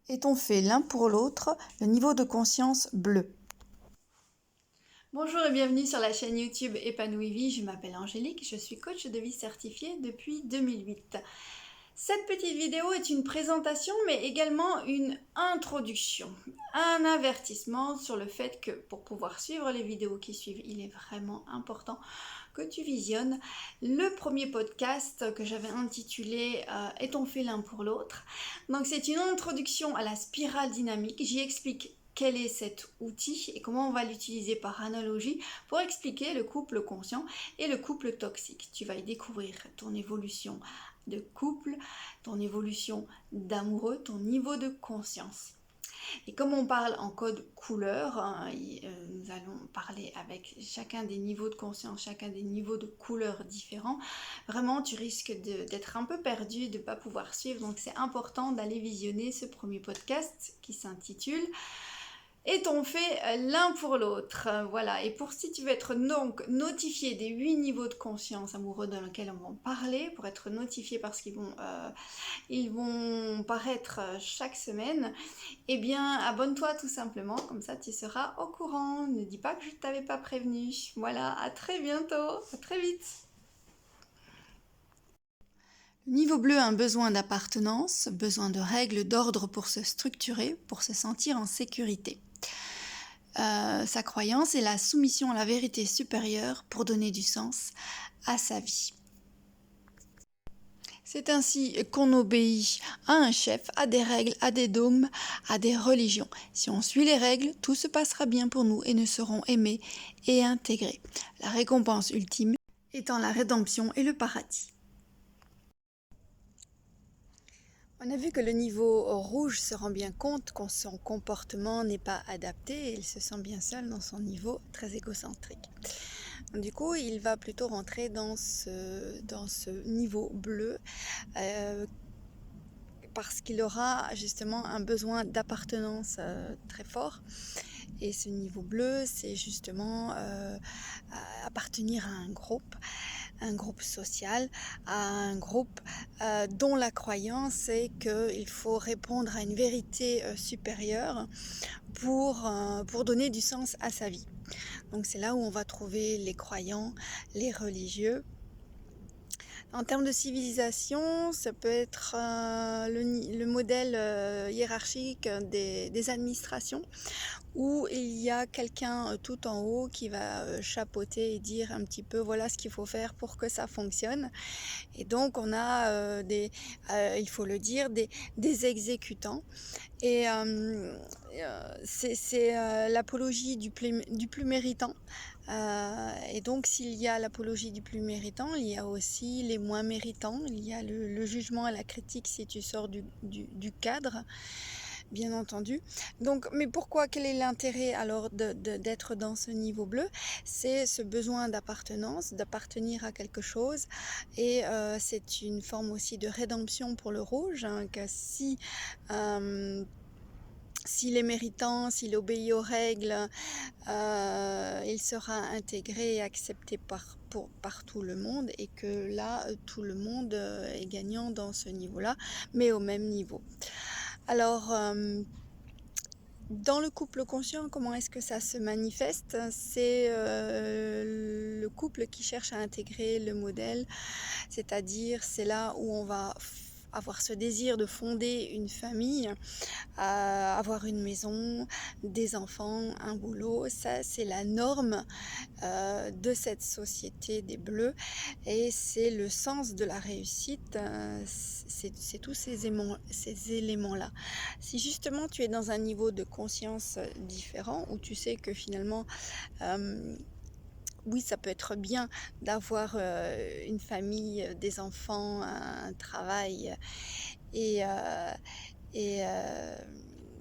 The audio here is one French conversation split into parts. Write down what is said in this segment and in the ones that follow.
Est-on fait l'un pour l'autre le niveau de conscience bleu? Bonjour et bienvenue sur la chaîne YouTube Épanouie Vie, je m'appelle Angélique, je suis coach de vie certifiée depuis 2008. Cette petite vidéo est une présentation mais également une introduction, un avertissement sur le fait que pour pouvoir suivre les vidéos qui suivent, il est vraiment important que tu visionnes le premier podcast que j'avais intitulé Est-on fait l'un pour l'autre? Donc c'est une introduction à la spirale dynamique, j'y explique quel est cet outil et comment on va l'utiliser par analogie pour expliquer le couple conscient et le couple toxique. Tu vas y découvrir ton évolution de couple, ton évolution d'amoureux, ton niveau de conscience. Et comme on parle en code couleur, nous allons parler avec chacun des niveaux de conscience, chacun des niveaux de couleurs différents. Vraiment, tu risques d'être un peu perdu, de ne pas pouvoir suivre. Donc, c'est important d'aller visionner ce premier podcast qui s'intitule Est-on fait l'un pour l'autre? Voilà, et pour si tu veux être donc notifié des 8 niveaux de conscience amoureux dans lesquels on va parler, pour être notifié parce qu'ils vont paraître chaque semaine, eh bien abonne-toi tout simplement, comme ça tu seras au courant. Ne dis pas que je ne t'avais pas prévenu. Voilà, à très bientôt, à très vite. Le niveau bleu a un besoin d'appartenance, besoin de règles, d'ordre pour se structurer, pour se sentir en sécurité. Sa croyance est la soumission à la vérité supérieure pour donner du sens à sa vie. C'est ainsi qu'on obéit à un chef, à des règles, à des dogmes, à des religions. Si on suit les règles, tout se passera bien pour nous et nous serons aimés et intégrés. La récompense ultime étant la rédemption et le paradis. On a vu que le niveau rouge se rend bien compte que son comportement n'est pas adapté et il se sent bien seul dans son niveau très égocentrique. Du coup, il va plutôt rentrer dans ce niveau bleu parce qu'il aura justement un besoin d'appartenance très fort. Et ce niveau bleu, c'est justement appartenir à un groupe social, à un groupe dont la croyance est qu'il faut répondre à une vérité supérieure pour donner du sens à sa vie. Donc c'est là où on va trouver les croyants, les religieux. En termes de civilisation, ça peut être le modèle hiérarchique des administrations où il y a quelqu'un tout en haut qui va chapeauter et dire un petit peu voilà ce qu'il faut faire pour que ça fonctionne. Et donc on a il faut le dire, des exécutants. Et c'est l'apologie du plus méritant. Et donc s'il y a l'apologie du plus méritant, il y a aussi les moins méritants, il y a le jugement et la critique si tu sors du cadre, bien entendu. Donc, mais pourquoi, quel est l'intérêt alors d'être dans ce niveau bleu? C'est ce besoin d'appartenance, d'appartenir à quelque chose, et c'est une forme aussi de rédemption pour le rouge, hein, que s'il est méritant, s'il obéit aux règles, il sera intégré et accepté par tout le monde, et que là, tout le monde est gagnant dans ce niveau-là, mais au même niveau. Alors, dans le couple conscient, comment est-ce que ça se manifeste? C'est le couple qui cherche à intégrer le modèle, c'est-à-dire c'est là où on va avoir ce désir de fonder une famille, avoir une maison, des enfants, un boulot. Ça, c'est la norme de cette société des Bleus, et c'est le sens de la réussite, c'est tous ces éléments-là. Si justement tu es dans un niveau de conscience différent, où tu sais que finalement oui, ça peut être bien d'avoir une famille, des enfants, un travail, et,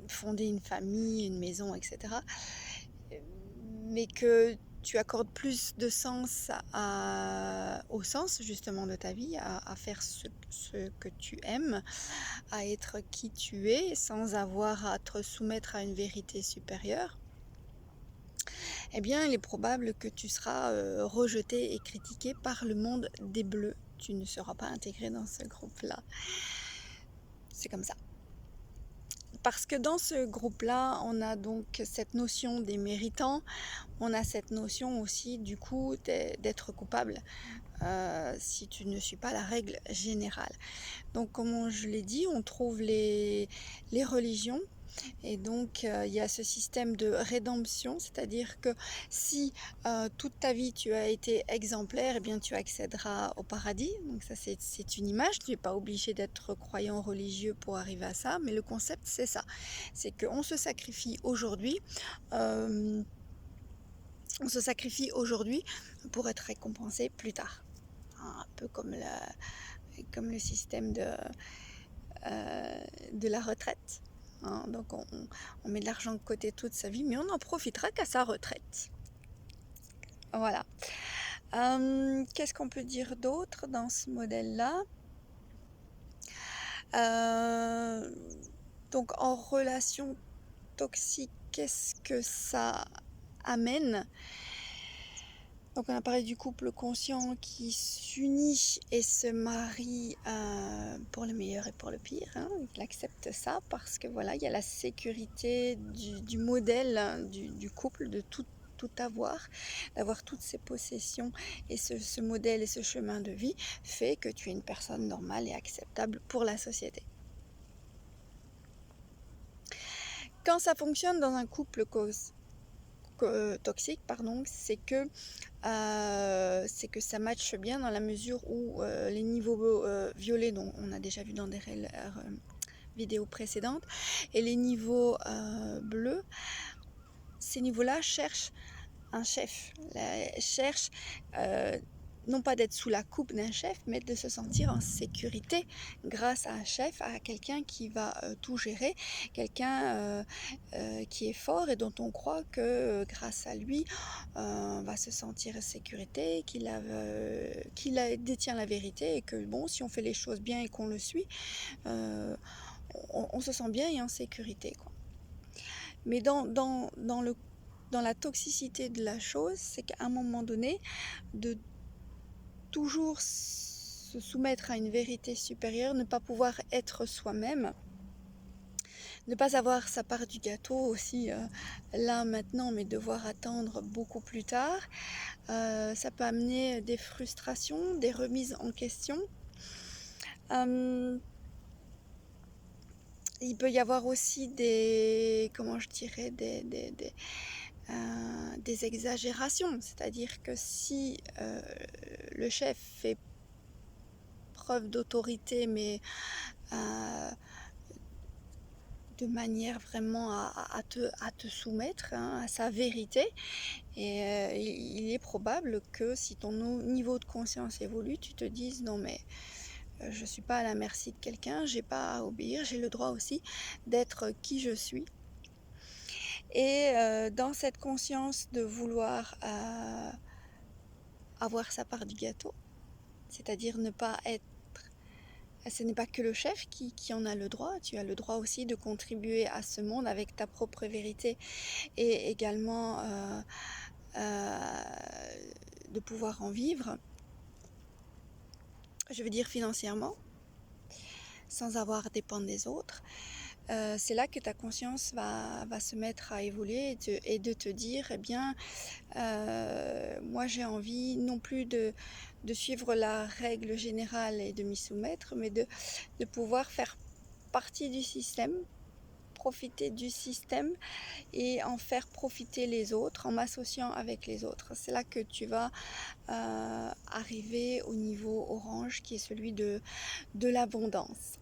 fonder une famille, une maison, etc. Mais que tu accordes plus de sens au sens justement de ta vie, à faire ce que tu aimes, à être qui tu es sans avoir à te soumettre à une vérité supérieure, eh bien il est probable que tu seras rejeté et critiqué par le monde des Bleus. Tu ne seras pas intégré dans ce groupe-là. C'est comme ça. Parce que dans ce groupe-là, on a donc cette notion des méritants, on a cette notion aussi du coup d'être coupable si tu ne suis pas la règle générale. Donc comme je l'ai dit, on trouve les religions. Et donc, il y a ce système de rédemption, c'est-à-dire que si toute ta vie tu as été exemplaire, eh bien tu accéderas au paradis. Donc ça, c'est une image. Tu n'es pas obligé d'être croyant religieux pour arriver à ça, mais le concept, c'est ça. C'est qu'on se sacrifie aujourd'hui. On se sacrifie aujourd'hui pour être récompensé plus tard. Un peu comme le système de la retraite. Donc on met de l'argent de côté toute sa vie, mais on n'en profitera qu'à sa retraite. Voilà. Qu'est-ce qu'on peut dire d'autre dans ce modèle-là? Donc en relation toxique, qu'est-ce que ça amène? Donc on a parlé du couple conscient qui s'unit et se marie pour le meilleur et pour le pire. Il accepte ça parce que voilà, il y a la sécurité du modèle du couple, de tout avoir, d'avoir toutes ses possessions, et ce modèle et ce chemin de vie fait que tu es une personne normale et acceptable pour la société. Quand ça fonctionne dans un couple toxique, c'est que ça matche bien dans la mesure où les niveaux violets, dont on a déjà vu dans des vidéos précédentes, et les niveaux bleus, ces niveaux-là cherchent un chef, cherchent non pas d'être sous la coupe d'un chef, mais de se sentir en sécurité grâce à un chef, à quelqu'un qui va tout gérer, quelqu'un qui est fort et dont on croit que grâce à lui, on va se sentir en sécurité, qu'il détient la vérité, et que bon, si on fait les choses bien et qu'on le suit, on se sent bien et en sécurité, quoi. Mais dans la toxicité de la chose, c'est qu'à un moment donné, de toujours se soumettre à une vérité supérieure, ne pas pouvoir être soi-même, ne pas avoir sa part du gâteau aussi là maintenant, mais devoir attendre beaucoup plus tard, ça peut amener des frustrations, des remises en question. Il peut y avoir aussi des exagérations, c'est-à-dire que si le chef fait preuve d'autorité, mais de manière vraiment à te soumettre à sa vérité, et il est probable que si ton niveau de conscience évolue, tu te dises non mais je ne suis pas à la merci de quelqu'un, j'ai pas à obéir, j'ai le droit aussi d'être qui je suis. Et dans cette conscience de vouloir avoir sa part du gâteau, c'est-à-dire ne pas être, ce n'est pas que le chef qui en a le droit, tu as le droit aussi de contribuer à ce monde avec ta propre vérité, et également de pouvoir en vivre, je veux dire financièrement, sans avoir à dépendre des autres. C'est là que ta conscience va se mettre à évoluer et de te dire, eh bien, moi j'ai envie non plus de suivre la règle générale et de m'y soumettre, mais de pouvoir faire partie du système, profiter du système et en faire profiter les autres en m'associant avec les autres. C'est là que tu vas arriver au niveau orange, qui est celui de l'abondance.